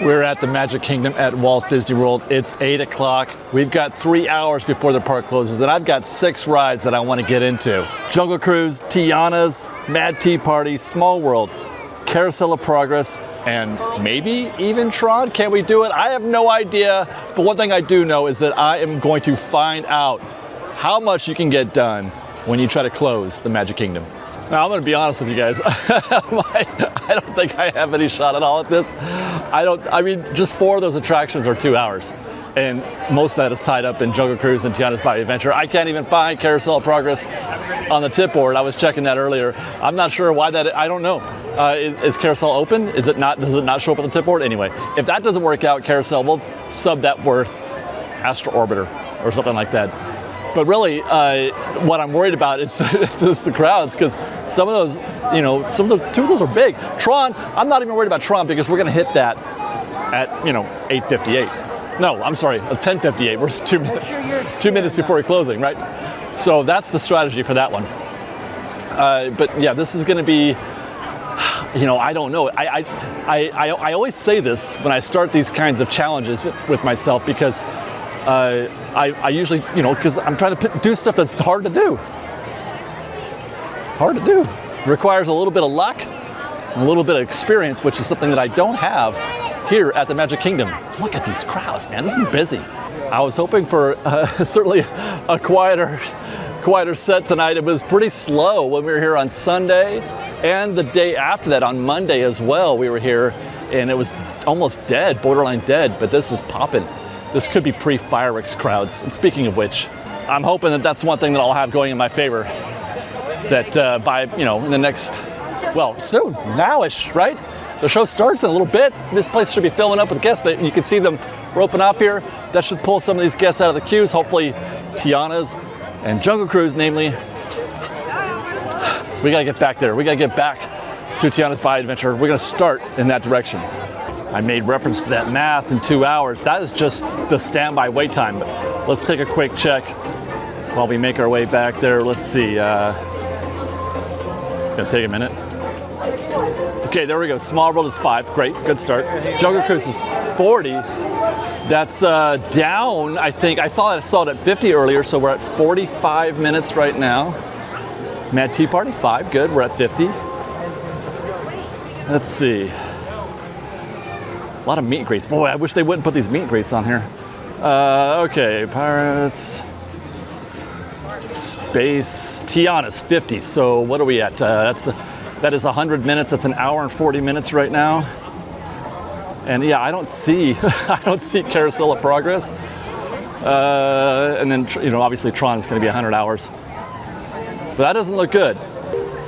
We're at the Magic Kingdom at Walt Disney World. It's 8 o'clock. We've got 3 hours before the park closes, and I've got 6 rides that I want to get into. Jungle Cruise, Tianas, Mad Tea Party, Small World, Carousel of Progress, and maybe even TRON. Can we do it? I have no idea, but one thing I do know is that I am going to find out how much you can get done when you try to close the Magic Kingdom. Now, I'm going to be honest with you guys. I don't think I have any shot at all at this. I mean, just 4 of those attractions are 2 hours. And most of that is tied up in Jungle Cruise and Tiana's Bayou Adventure. I can't even find Carousel of Progress on the tip board. I was checking that earlier. I'm not sure why that, I don't know. Is Carousel open? Is it not, does it not show up on the tip board? Anyway, if that doesn't work out, Carousel, we'll sub that worth Astro Orbiter or something like that. But really, what I'm worried about is the crowds, because some of those, you know, 2 of those are big. TRON, I'm not even worried about TRON because we're going to hit that at, 8:58. No, I'm sorry, 10:58. We're 2 minutes, 2 minutes before closing, right? So that's the strategy for that one. But yeah, this is going to be, I don't know. I always say this when I start these kinds of challenges with myself, because I usually, because I'm trying to do stuff that's hard to do. It's hard to do. It requires a little bit of luck, a little bit of experience, which is something that I don't have here at the Magic Kingdom. Look at these crowds, man. This is busy. I was hoping for certainly a quieter set tonight. It was pretty slow when we were here on Sunday, and the day after that on Monday as well. We were here, and it was almost dead, borderline dead. But this is popping. This could be pre-fireworks crowds. And speaking of which, I'm hoping that that's one thing that I'll have going in my favor. That by, in the next, well, soon, now-ish, right? The show starts in a little bit. This place should be filling up with guests. You can see them roping off here. That should pull some of these guests out of the queues. Hopefully, Tiana's and Jungle Cruise, namely. We gotta get back there. We gotta get back to Tiana's Bayou Adventure. We're gonna start in that direction. I made reference to that math in 2 hours. That is just the standby wait time. But let's take a quick check while we make our way back there. Let's see. It's gonna take a minute. Okay, there we go. Small World is 5. Great, good start. Jungle Cruise is 40. That's down, I think. I saw it at 50 earlier, so we're at 45 minutes right now. Mad Tea Party, 5. Good, we're at 50. Let's see. A lot of meet and greets. Boy, I wish they wouldn't put these meet and greets on here. Okay, Pirates. Space. Tiana's 50. So what are we at? That is 100 minutes. That's an hour and 40 minutes right now. And yeah, I don't see Carousel of Progress. And then obviously TRON is going to be 100 hours. But that doesn't look good.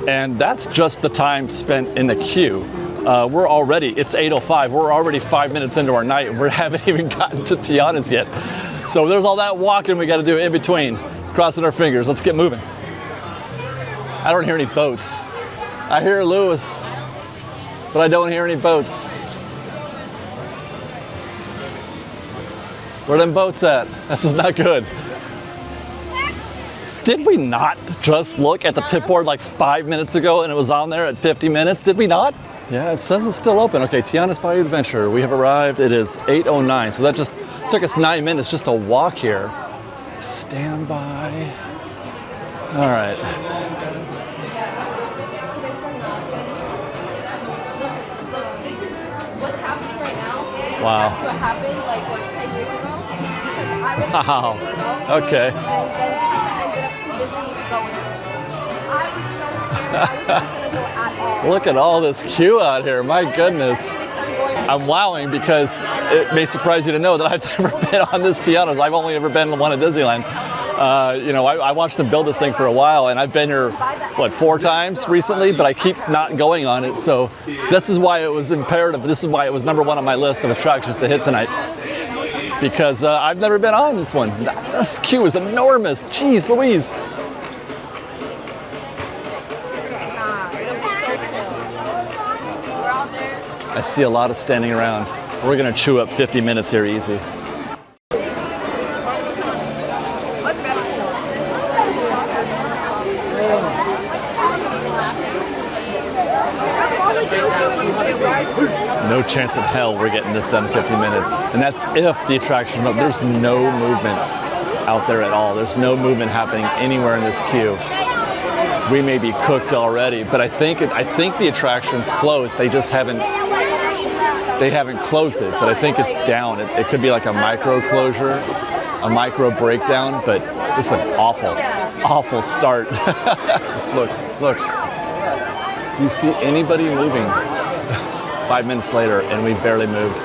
And that's just the time spent in the queue. It's 8:05. We're already 5 minutes into our night, and we haven't even gotten to Tiana's yet. So there's all that walking we got to do in between. Crossing our fingers. Let's get moving. I don't hear any boats. I hear Lewis, but I don't hear any boats. Where are them boats at? This is not good. Did we not just look at the tip board like 5 minutes ago and it was on there at 50 minutes? Did we not? Yeah, it says it's still open. Okay, Tiana's Bayou Adventure. We have arrived. It is 8:09. So that just took us 9 minutes just to walk here. Stand by. All right. Wow. What happened like 10 years ago? Wow. Okay. Look at all this queue out here. My goodness. I'm wowing because it may surprise you to know that I've never been on this Tianas. I've only ever been on one at Disneyland. I watched them build this thing for a while, and I've been here, 4 times recently, but I keep not going on it. So this is why it was imperative. This is why it was #1 on my list of attractions to hit tonight. Because I've never been on this one. This queue is enormous. Jeez Louise. I see a lot of standing around. We're gonna chew up 50 minutes here easy. no chance in hell we're getting this done in 50 minutes. And that's if the attraction, there's no movement out there at all. There's no movement happening anywhere in this queue. We may be cooked already, but I think the attraction's closed. They just haven't closed it, but I think it's down. It could be like a micro closure, a micro breakdown, but it's an awful start. Just look. Do you see anybody moving? 5 minutes later, and we barely moved.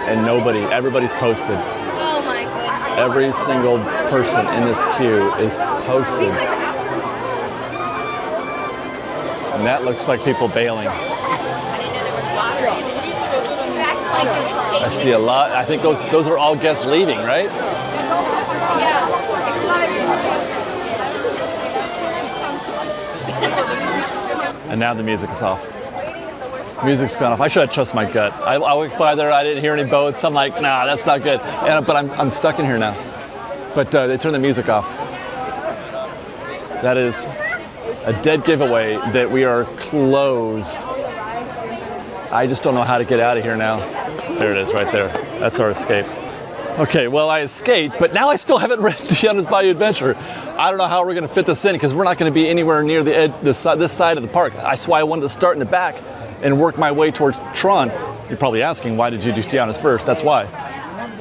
And everybody's posted. Oh my goodness. Every single person in this queue is posted. And that looks like people bailing. I see a lot. I think those are all guests leaving, right? And now the music is off. Music's gone off. I should have trusted my gut. I walked by there, I didn't hear any boats. I'm like, nah, that's not good. But I'm stuck in here now. But they turned the music off. That is a dead giveaway that we are closed. I just don't know how to get out of here now. There it is right there. That's our escape. Okay, well, I escaped, but now I still haven't read Tiana's Bayou Adventure. I don't know how we're going to fit this in because we're not going to be anywhere near the edge, this side of the park. That's why I wanted to start in the back and work my way towards TRON. You're probably asking, why did you do Tiana's first? That's why.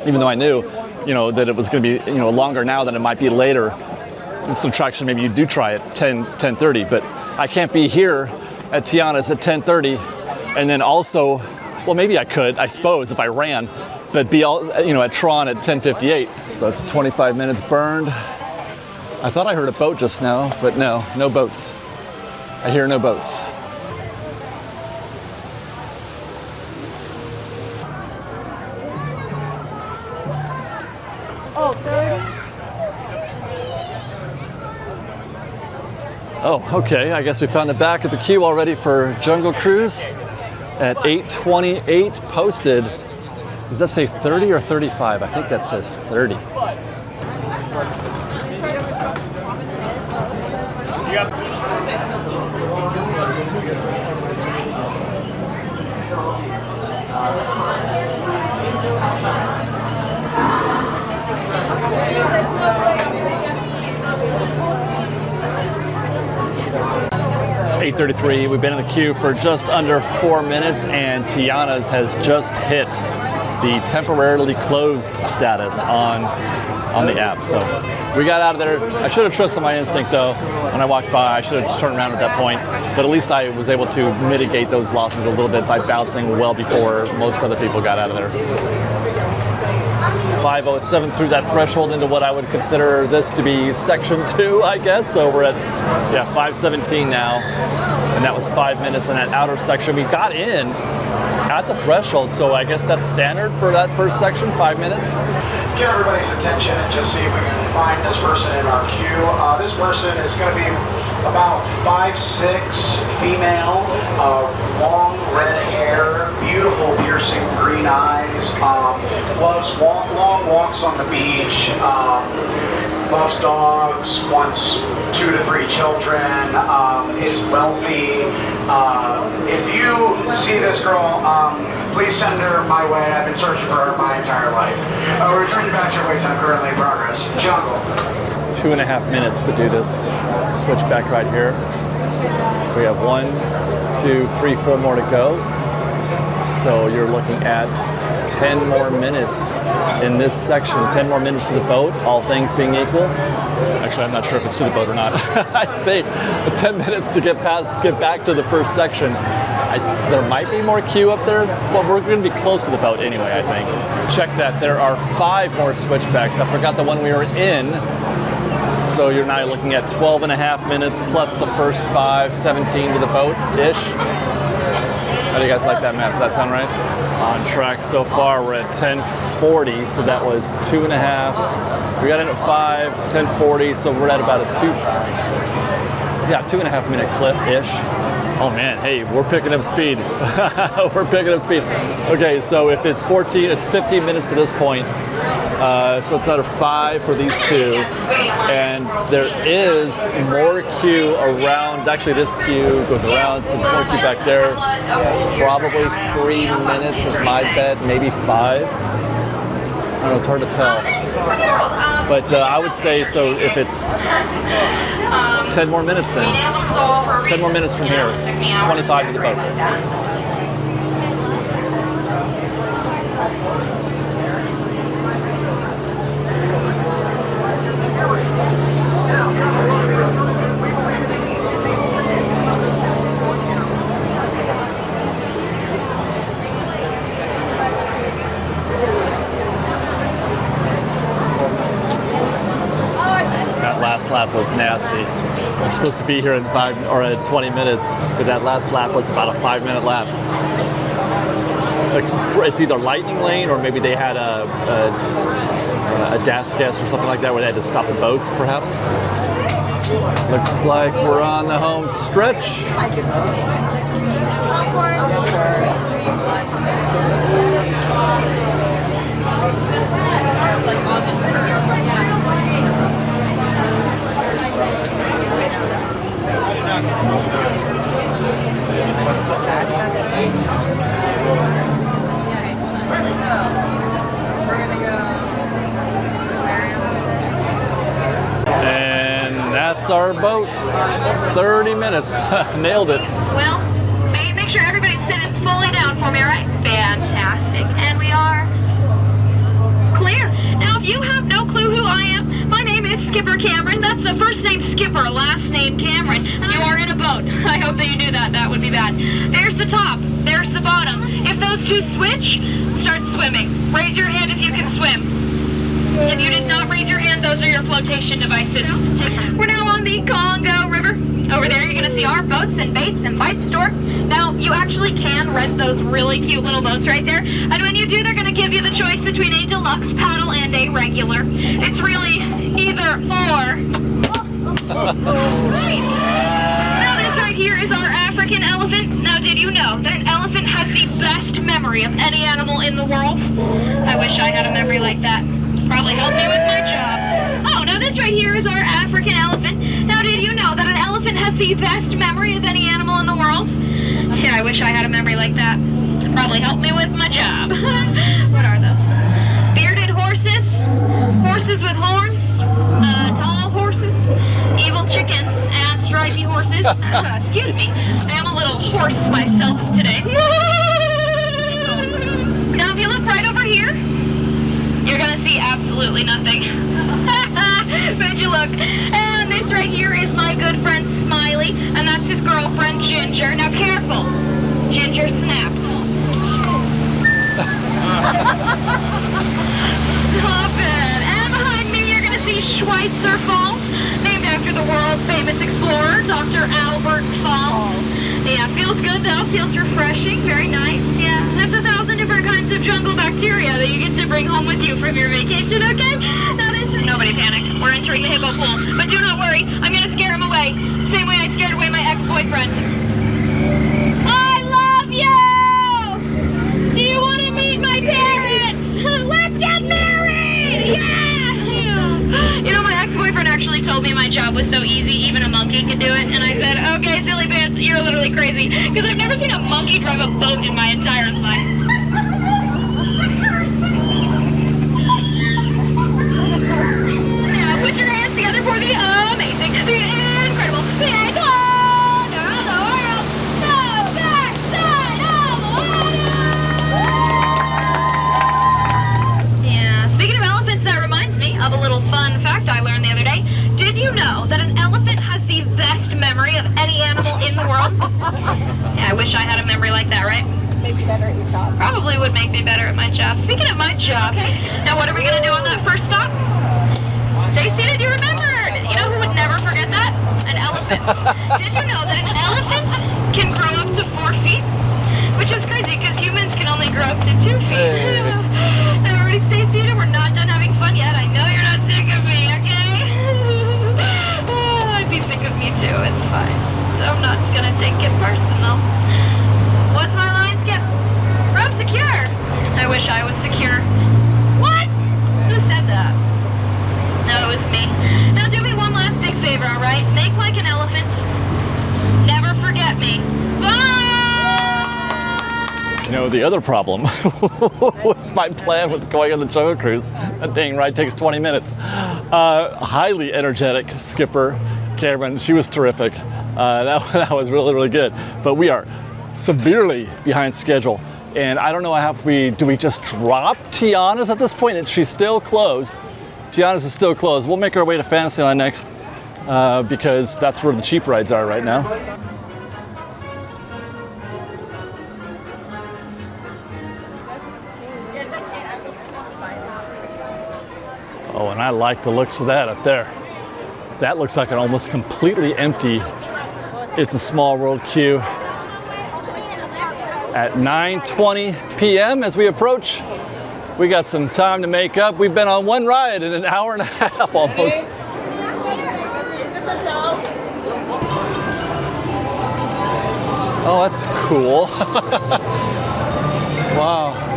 Even though I knew, that it was going to be, longer now than it might be later. This attraction, maybe you do try at 10:30, but I can't be here at Tiana's at 10:30, and then also, well, maybe I could, I suppose, if I ran, but be at TRON at 10:58. So that's 25 minutes burned. I thought I heard a boat just now, but no boats. I hear no boats. Oh, okay, I guess we found the back of the queue already for Jungle Cruise at 8:28 posted. Does that say 30 or 35? I think that says 30. $8:33. We've been in the queue for just under 4 minutes, and Tiana's has just hit the temporarily closed status on the app. So we got out of there. I should have trusted my instinct though. When I walked by, I should have just turned around at that point. But at least I was able to mitigate those losses a little bit by bouncing well before most other people got out of there. 5:07 through that threshold into what I would consider this to be section 2, I guess. So we're at 5:17 now, and that was 5 minutes in that outer section. We got in at the threshold, so I guess that's standard for that first section, 5 minutes. Get everybody's attention and just see if we can find this person in our queue. This person is going to be about 5'6", female, long red hair, beautiful piercing green eyes, loves long walks on the beach, loves dogs, wants 2 to 3 children, is wealthy. If you see this girl, please send her my way. I've been searching for her my entire life. We're returning back to your wait time currently in progress. Jungle. 2.5 minutes to do this. Switch back right here. We have 1, 2, 3, 4 more to go. So you're looking at 10 more minutes in this section. 10 more minutes to the boat, all things being equal. Actually, I'm not sure if it's to the boat or not. I think 10 minutes to get back to the first section. There might be more queue up there. Well, we're going to be close to the boat anyway, I think. Check that. There are 5 more switchbacks. I forgot the one we were in. So you're now looking at 12.5 minutes plus the first 5, 17 to the boat-ish. How do you guys like that map? Does that sound right? On track so far, we're at 10:40, so that was 2.5. We got in at 5, 10:40, so we're at about a 2.5 minute clip-ish Oh man, hey, we're picking up speed. We're picking up speed. Okay, so if it's 14, it's 15 minutes to this point. So it's another 5 for these two. And there is more queue around, actually this queue goes around, so there's more queue back there. Probably 3 minutes is my bet, maybe 5. I don't know, it's hard to tell. But I would say, so if it's 10 more minutes then. 10 more minutes from here. 25 to the boat. Last lap was nasty. We're supposed to be here in 20 minutes, but that last lap was about a 5-minute lap. It's either lightning lane or maybe they had a DAS cast or something like that where they had to stop the boats, perhaps. Looks like we're on the home stretch. I can And that's our boat. 30 minutes. Nailed it. Well, make sure everybody's sitting fully down for me, all right? Fantastic. And we are clear. Now, if you have no clue who I am, my name is Skipper Cameron. That's the first name Skipper, last name Cameron. You are in a boat. I hope that you knew that. That would be bad. There's the top. There's the bottom. If those two switch, start swimming. Raise your hand if you can swim. If you did not raise your hand, those are your flotation devices. We're now on the Congo River. Over there, you're going to see our boats and baits and bite store. Now, you actually can rent those really cute little boats right there. And when you do, they're going to give you the choice between a deluxe paddle and a regular. It's really either or. Right. Now, this right here is our African elephant. Now, did you know that an elephant has the best memory of any animal in the world? I wish I had a memory like that. Probably help me with my job. Oh, now this right here is our African elephant. Now, did you know that an elephant has the best memory of any animal in the world? Yeah, I wish I had a memory like that. Probably help me with my job. What are those? Bearded horses, horses with horns, tall horses, evil chickens, and stripy horses. Excuse me, I am a little horse myself today. Now, if you look right over here, you're gonna see absolutely nothing. But you look. And this right here is my good friend Smiley, and that's his girlfriend Ginger. Now careful, Ginger snaps. Stop it. And behind me you're gonna see Schweitzer Falls, named after the world famous explorer, Dr. Albert Falls. Yeah, feels good though, feels refreshing, very nice, yeah. There's 1,000 different kinds of jungle bacteria that you get to bring home with you from your vacation, okay? Now this is... Nobody panic, we're entering the hippo pool. But do not worry, I'm gonna scare him away. Same way I scared away my ex-boyfriend. I love you! Do you want to meet my parents? Let's get married! Yeah! You know, my ex-boyfriend actually told me my job was so easy, even a monkey could do it. And I said, okay, silly pants, you're literally crazy. Because I've never seen a monkey drive a boat in my entire life. Now, put your hands together for the amazing, the incredible, the wonder of the world, the backside of water! Yeah, speaking of elephants, that reminds me of a little fun fact I learned the other day. Did you know that an elephant has the best memory of any animal in the world? Yeah, I wish I had a memory like that, right? make you better at your job. Probably would make me better at my job. Speaking of my job, now what are we going to do on that first stop? Stay seated, you remembered. You know who would never forget that? An elephant. Did you know that an elephant can grow up to 4 feet? Which is crazy because humans can only grow up to 2 feet. Everybody stay seated. We're not done having fun yet. I know you're not sick of me, okay? I'd be sick of me too. It's fine. So I'm not going to take it personally. the other problem with my plan was going on the Jungle Cruise. That dang ride takes 20 minutes. Highly energetic skipper, Cameron. She was terrific. That was really, really good. But we are severely behind schedule. And I don't know do we just drop Tianas at this point? She's still closed. Tianas is still closed. We'll make our way to Fantasyland next because that's where the cheap rides are right now. Oh, and I like the looks of that up there. That looks like an almost completely empty It's a Small World queue. At 9:20 p.m. as we approach, we got some time to make up. We've been on one ride in an hour and a half almost. Oh, that's cool. Wow.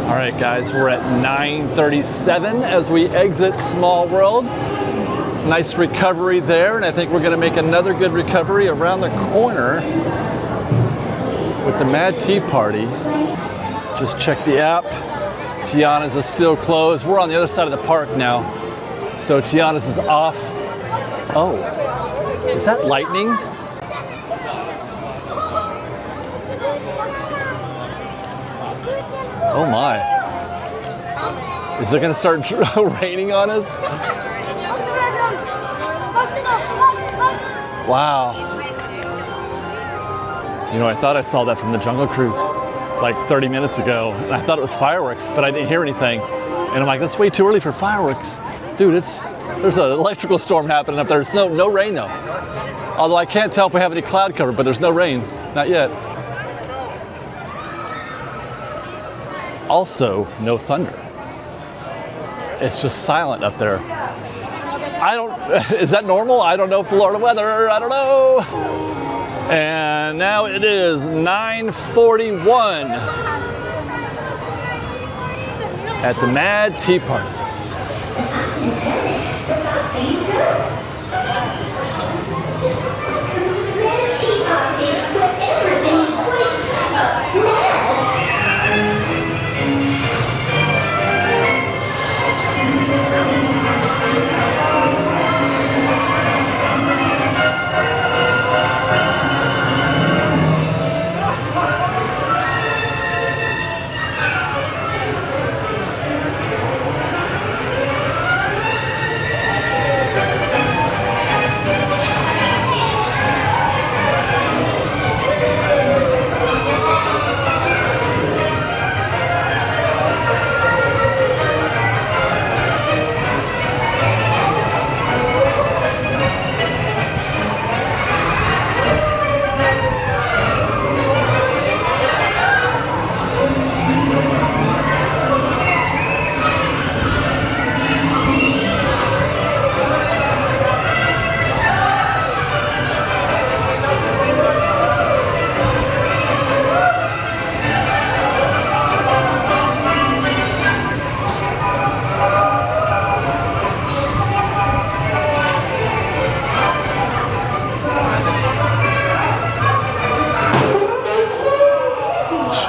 All right, guys, we're at 9:37 as we exit Small World. Nice recovery there, and I think we're going to make another good recovery around the corner with the Mad Tea Party. Just check the app. Tianas is still closed. We're on the other side of the park now, so Tianas is off. Oh, is that lightning? Oh my. Is it gonna start raining on us? Wow. You know, I thought I saw that from the Jungle Cruise like 30 minutes ago, and I thought it was fireworks, but I didn't hear anything. And I'm like, that's way too early for fireworks. Dude, there's an electrical storm happening up there. There's no rain though. Although I can't tell if we have any cloud cover, but there's no rain, not yet. Also, no thunder. It's just silent up there. Is that normal? I don't know Florida weather, I don't know. And now it is 9:41 at the Mad Tea Party.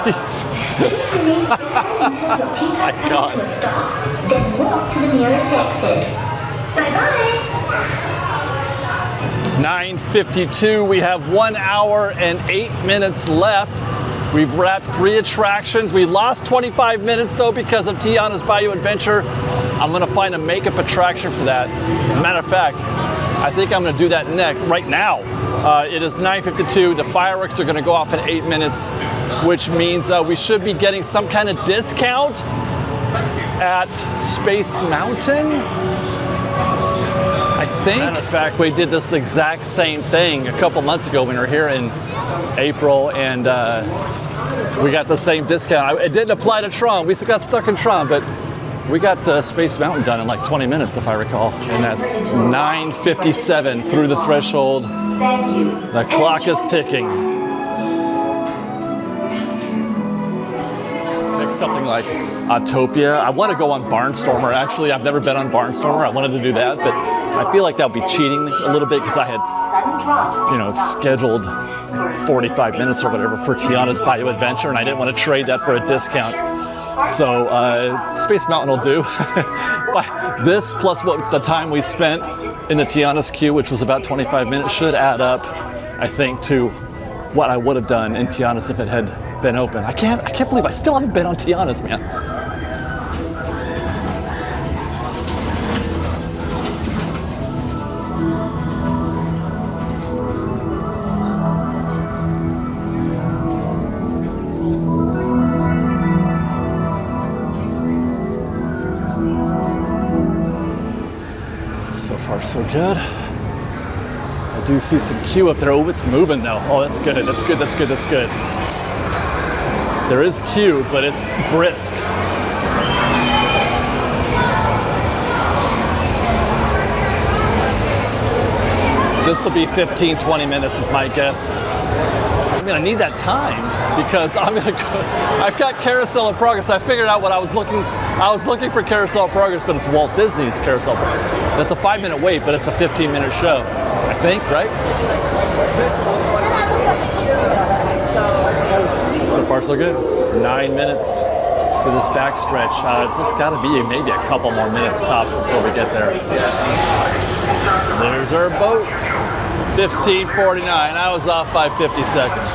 Jeez. Please remain seated until your teacup comes to a stop. Then walk to the nearest exit. Bye-bye. 9:52. We have 1 hour and 8 minutes left. We've wrapped 3 attractions. We lost 25 minutes though because of Tiana's Bayou Adventure. I'm gonna find a makeup attraction for that. As a matter of fact, I think I'm gonna do that next, right now. It is 9:52. The fireworks are gonna go off in 8 minutes, which means we should be getting some kind of discount at Space Mountain. I think. Matter of fact, we did this exact same thing a couple months ago when we were here in April, and we got the same discount. It didn't apply to TRON. We still got stuck in TRON, but we got Space Mountain done in like 20 minutes, if I recall. And that's 9:57 through the threshold. The clock is ticking. Pick something like Autopia. I want to go on Barnstormer. Actually, I've never been on Barnstormer. I wanted to do that, but I feel like that would be cheating a little bit because I had, scheduled 45 minutes or whatever for Tiana's Bayou Adventure, and I didn't want to trade that for a discount. So Space Mountain will do. But this plus what the time we spent in the Tiana's queue, which was about 25 minutes, should add up, I think, to what I would have done in Tiana's if it had been open. I can't believe I still haven't been on Tiana's, man. So far, so good. I do see some queue up there. Oh, it's moving though. Oh, that's good. That's good. That's good. That's good. There is queue, but it's brisk. This will be 15, 20 minutes is my guess. I'm gonna need that time because I'm gonna go. I've got Carousel of Progress. I figured out what I was looking for Carousel of Progress, but it's Walt Disney's Carousel of Progress. That's a 5-minute wait, but it's a 15-minute show. I think, right? So far, so good. 9 minutes for this backstretch. Just gotta be maybe a couple more minutes tops before we get there. There's our boat. 15:49. I was off by 50 seconds.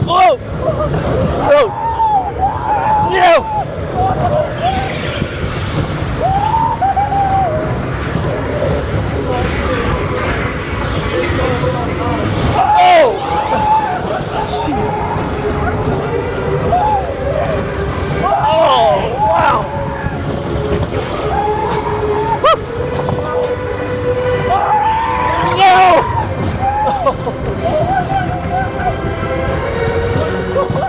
Whoa! No! No! Oh! Jeez. Oh, wow!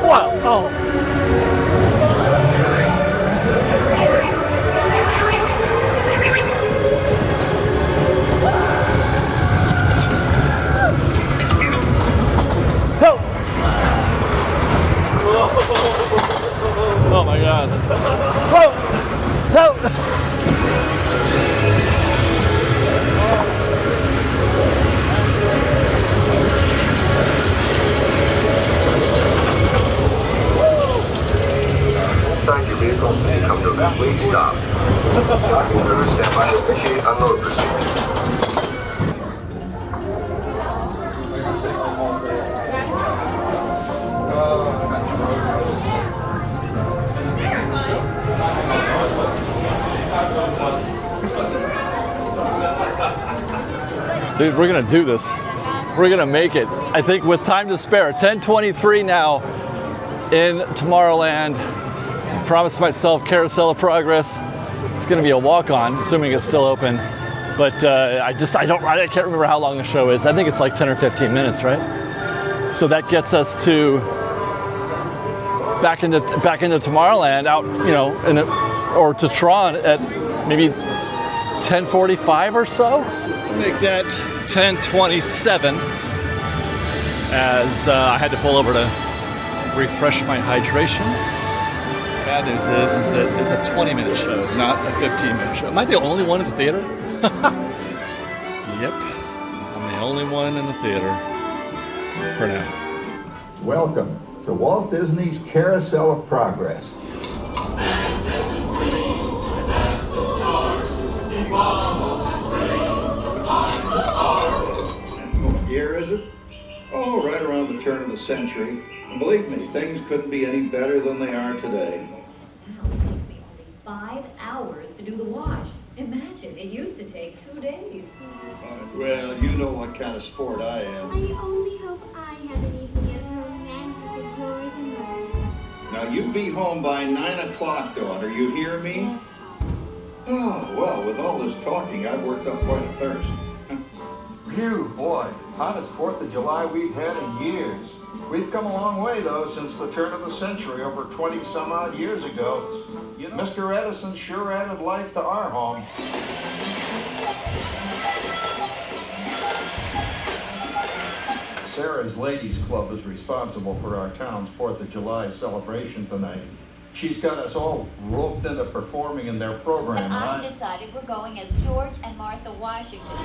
Wow! Oh! Please stop. Docking crew, stand by to initiate unload procedure. Dude, we're gonna do this. We're gonna make it. I think with time to spare. 10:23 now in Tomorrowland. I promised myself Carousel of Progress. It's gonna be a walk-on, assuming it's still open. But I can't remember how long the show is. I think it's like 10 or 15 minutes, right? So that gets us to back into Tomorrowland, out, you know, or to TRON at maybe 10:45 or so. Make that 10:27, as I had to pull over to refresh my hydration. Bad news is that it's a 20-minute show, not a 15-minute show. Am I the only one in the theater? Yep, I'm the only one in the theater for now. Welcome to Walt Disney's Carousel of Progress. What year is it? Oh, right around the turn of the century. And believe me, things couldn't be any better than they are today. Now it takes me only 5 hours to do the wash. Imagine, it used to take 2 days. Well, you know what kind of sport I am. I only hope I have an evening as romantic as yours and mine. Now you be home by 9 o'clock, daughter. You hear me? Yes, Oh, well, with all this talking, I've worked up quite a thirst. Phew, boy, hottest 4th of July we've had in years. We've come a long way, though, since the turn of the century, over 20-some-odd years ago. You know, Mr. Edison sure added life to our home. Sarah's Ladies Club is responsible for our town's 4th of July celebration tonight. She's got us all roped into performing in their program. And I've decided we're going as George and Martha Washington.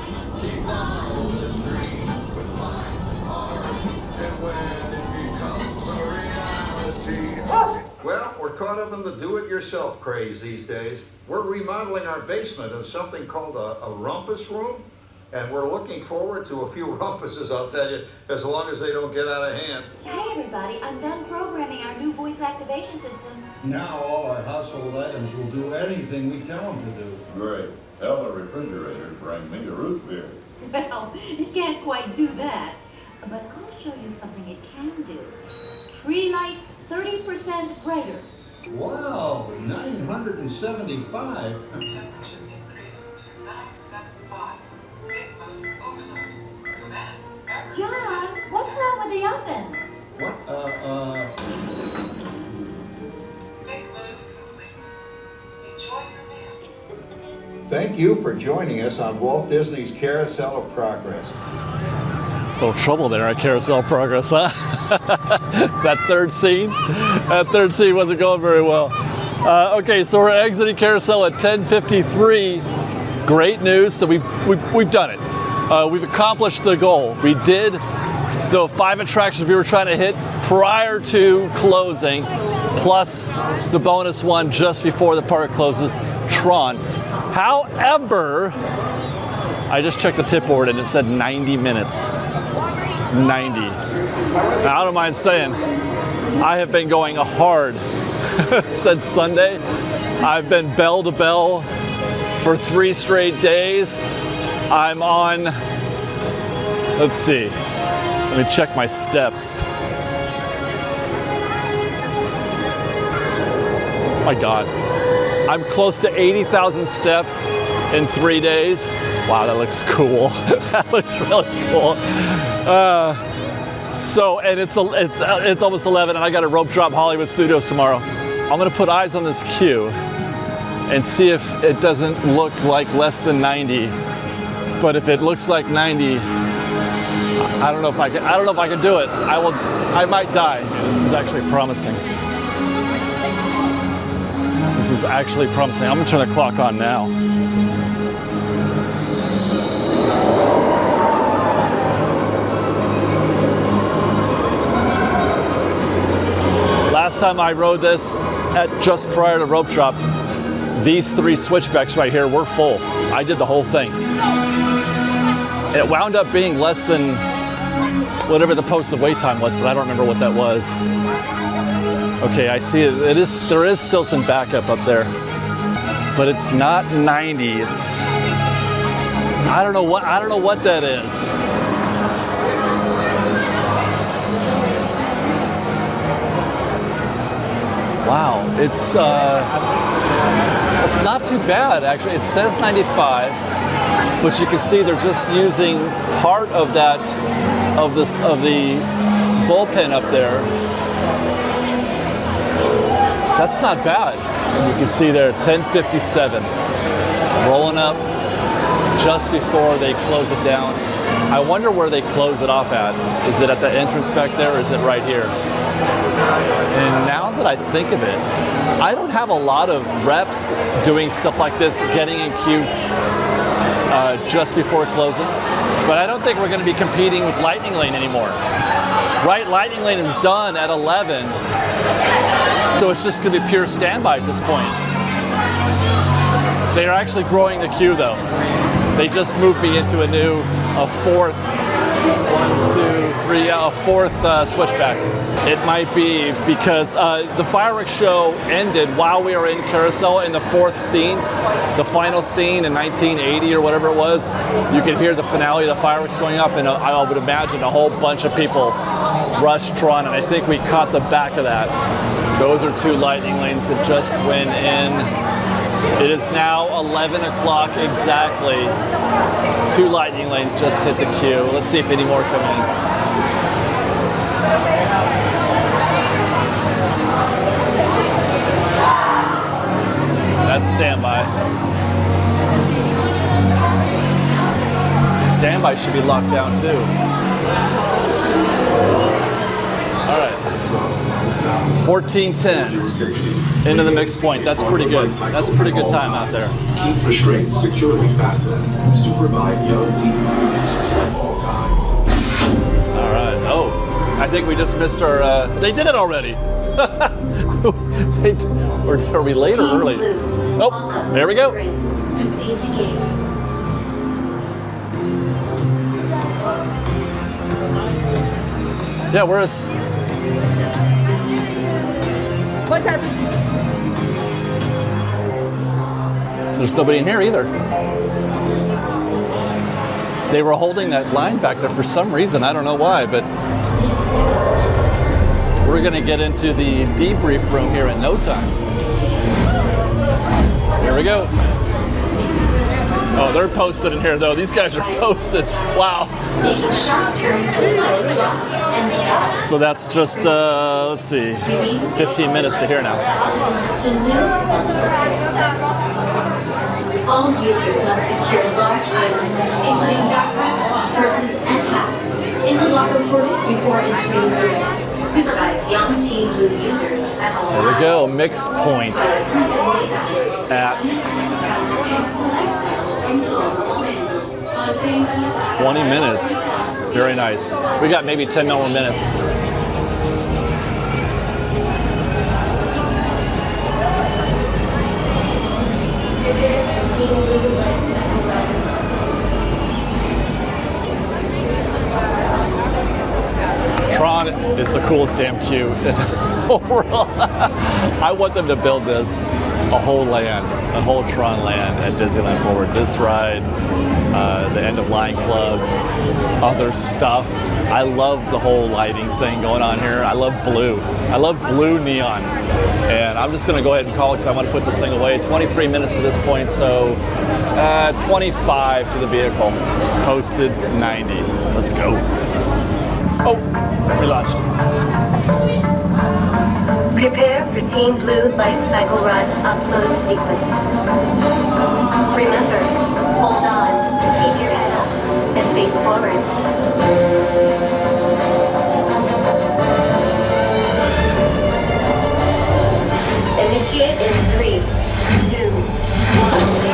Well, we're caught up in the do-it-yourself craze these days. We're remodeling our basement in something called a rumpus room, and we're looking forward to a few rumpuses, I'll tell you, as long as they don't get out of hand. Hey everybody, I'm done programming our new voice activation system. Now all our household items will do anything we tell them to do. Great. Tell the refrigerator to bring me a root beer. Well, it can't quite do that. But I'll show you something it can do. Tree lights 30% brighter. Wow, 975. Temperature increase to 975. Big mode overload. Command. John, what's wrong with the oven? What, Big mode complete. Enjoy your meal. Thank you for joining us on Walt Disney's Carousel of Progress. A little trouble there at Carousel of Progress, huh? That third scene wasn't going very well. Okay, so we're exiting Carousel at 10:53. Great news. So we've done it. We've accomplished the goal. We did the 5 attractions we were trying to hit prior to closing, plus the bonus one just before the park closes, TRON. However, I just checked the tip board and it said 90 minutes. 90. Now, I don't mind saying, I have been going hard since Sunday. I've been bell to bell for 3 straight days. I'm on, let's see, let me check my steps. Oh my God. I'm close to 80,000 steps in 3 days. Wow, that looks cool. That looks really cool. And it's almost 11, and I got to rope drop Hollywood Studios tomorrow. I'm gonna put eyes on this queue and see if it doesn't look like less than 90. But if it looks like 90, I don't know if I can do it. I might die. This is actually promising. This is actually promising. I'm gonna turn the clock on now. Last time I rode this at just prior to rope drop, these 3 switchbacks right here were full. I did the whole thing. It wound up being less than whatever the posted wait time was, but I don't remember what that was. Okay, I see it. There is still some backup up there, but it's not 90. It's I don't know what that is. Wow, it's not too bad actually. It says 95, but you can see they're just using part of that of the bullpen up there. That's not bad. And you can see there 10:57, rolling up just before they close it down. I wonder where they close it off at. Is it at the entrance back there, or is it right here? And now that I think of it, I don't have a lot of reps doing stuff like this, getting in queues just before closing. But I don't think we're going to be competing with Lightning Lane anymore. Right, Lightning Lane is done at 11, so it's just going to be pure standby at this point. They are actually growing the queue though. They just moved me into a fourth switchback. It might be because the fireworks show ended while we were in Carousel in the 4th scene, the final scene in 1980 or whatever it was. You could hear the finale of the fireworks going up, and I would imagine a whole bunch of people rushed TRON, and I think we caught the back of that. Those are 2 lightning lanes that just went in. It is now 11 o'clock exactly. 2 lightning lanes just hit the queue. Let's see if any more come in. That's standby. Standby should be locked down too. All right. 14:10 into the mixed point. That's pretty good. That's a pretty good time out there. Keep restraints securely fastened. Supervise young team members at all times. All right. Oh, I think we just missed our. They did it already. Or are we late or early? Oh, there we go. Proceed to gates. Yeah, where's? What's that? There's nobody in here either. They were holding that line back there for some reason. I don't know why, but we're going to get into the debrief room here in no time. Here we go. Oh, they're posted in here though. These guys are posted. Wow. Making sharp turns with sudden drops and stops. So that's just, let's see, 15 minutes to here now. All users must secure large items, including backpacks, purses, and hats, in the locker portal before entering the room. Supervise young Team Blue users at all times. There we go, mix point at 20 minutes. Very nice. We got maybe 10 more minutes. TRON is the coolest damn queue in the world. I want them to build this, a whole land, a whole TRON land at Disneyland Forward. This ride, the End of Line Club, other stuff. I love the whole lighting thing going on here. I love blue. I love blue neon. And I'm just gonna go ahead and call it because I want to put this thing away. 23 minutes to this point, so 25 to the vehicle. Posted 90. Let's go. Oh, we launched. Prepare for Team Blue Lightcycle Run upload sequence. Remember, hold on, keep your head up, and face forward. Initiate in 3, 2, 1.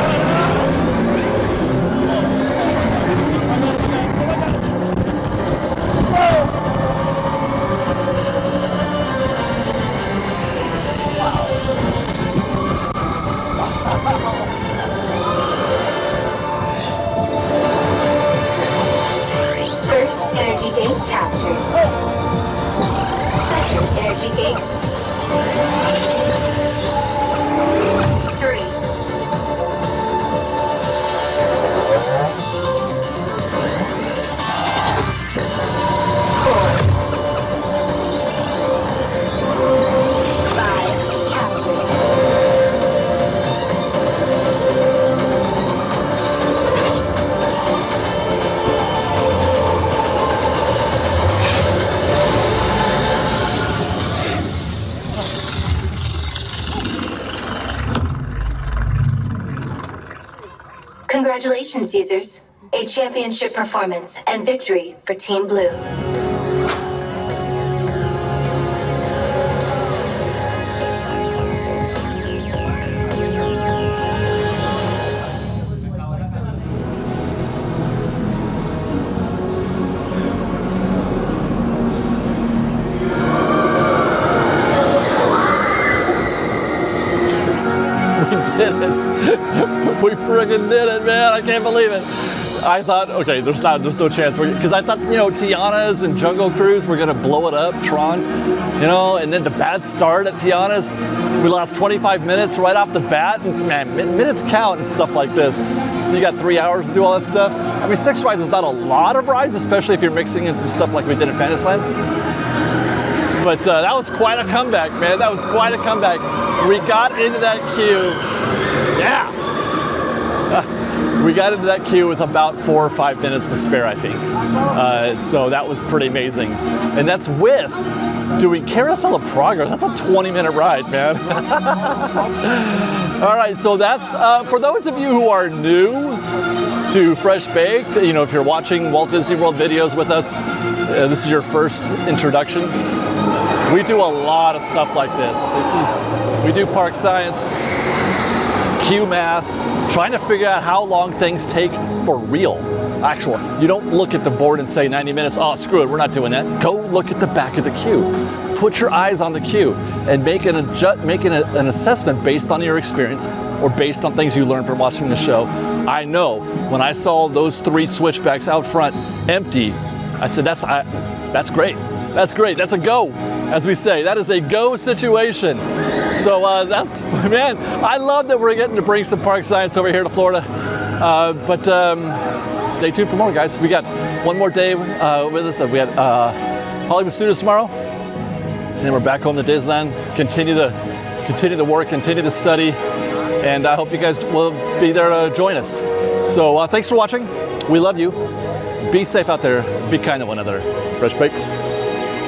Congratulations, users. A championship performance and victory for Team Blue. We friggin' did it, man. I can't believe it. I thought, okay, there's no chance. Because I thought, Tianas and Jungle Cruise were going to blow it up, Tron, and then the bad start at Tianas. We lost 25 minutes right off the bat. And, man, minutes count and stuff like this. You got 3 hours to do all that stuff. I mean, 6 rides is not a lot of rides, especially if you're mixing in some stuff like we did in Fantasyland. But that was quite a comeback, man. That was quite a comeback. We got into that queue. Yeah. We got into that queue with about 4 or 5 minutes to spare, I think. So that was pretty amazing. And that's with doing Carousel of Progress. That's a 20-minute ride, man. All right, so that's, for those of you who are new to Fresh Baked, if you're watching Walt Disney World videos with us, this is your first introduction. We do a lot of stuff like this. We do park science, queue math, trying to figure out how long things take for real. Actual. You don't look at the board and say 90 minutes, oh, screw it, we're not doing that. Go look at the back of the queue. Put your eyes on the queue and make an assessment based on your experience or based on things you learned from watching the show. I know when I saw those 3 switchbacks out front empty, I said, that's great. That's great. That's a go, as we say. That is a go situation. So that's, man, I love that we're getting to bring some park science over here to Florida. But stay tuned for more, guys. We got one more day with us. We had Hollywood Studios tomorrow. And then we're back home to Disneyland. Continue the work, continue the study. And I hope you guys will be there to join us. So thanks for watching. We love you. Be safe out there. Be kind to one another. Fresh Baked.